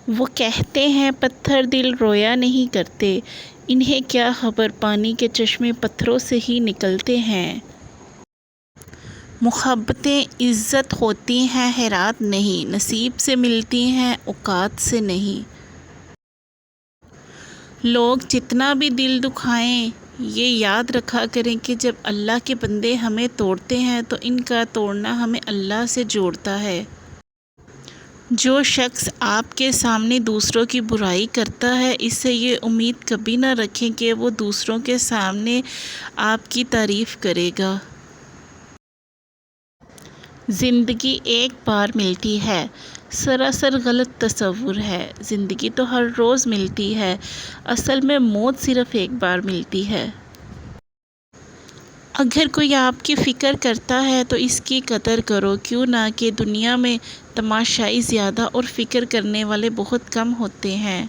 وہ کہتے ہیں پتھر دل رویا نہیں کرتے، انہیں کیا خبر پانی کے چشمے پتھروں سے ہی نکلتے ہیں۔ محبتیں عزت ہوتی ہیں خیرات نہیں، نصیب سے ملتی ہیں اوقات سے نہیں۔ لوگ جتنا بھی دل دکھائیں یہ یاد رکھا کریں کہ جب اللہ کے بندے ہمیں توڑتے ہیں تو ان کا توڑنا ہمیں اللہ سے جوڑتا ہے۔ جو شخص آپ کے سامنے دوسروں کی برائی کرتا ہے اس سے یہ امید کبھی نہ رکھیں کہ وہ دوسروں کے سامنے آپ کی تعریف کرے گا۔ زندگی ایک بار ملتی ہے، سراسر غلط تصور ہے۔ زندگی تو ہر روز ملتی ہے، اصل میں موت صرف ایک بار ملتی ہے۔ اگر کوئی آپ کی فکر کرتا ہے تو اس کی قدر کرو، کیوں نہ کہ دنیا میں تماشائی زیادہ اور فکر کرنے والے بہت کم ہوتے ہیں۔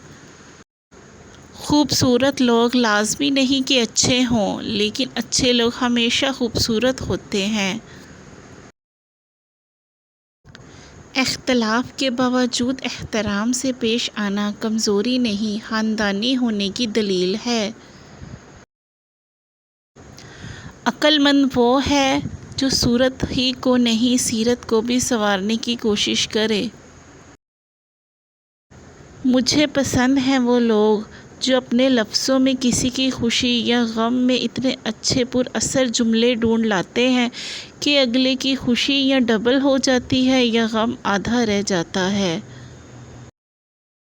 خوبصورت لوگ لازمی نہیں کہ اچھے ہوں، لیکن اچھے لوگ ہمیشہ خوبصورت ہوتے ہیں۔ اختلاف کے باوجود احترام سے پیش آنا کمزوری نہیں، خاندانی ہونے کی دلیل ہے۔ عقل مند وہ ہے جو صورت ہی کو نہیں سیرت کو بھی سنوارنے کی کوشش کرے۔ مجھے پسند ہیں وہ لوگ جو اپنے لفظوں میں کسی کی خوشی یا غم میں اتنے اچھے پر اثر جملے ڈھونڈ لاتے ہیں کہ اگلے کی خوشی یا ڈبل ہو جاتی ہے یا غم آدھا رہ جاتا ہے۔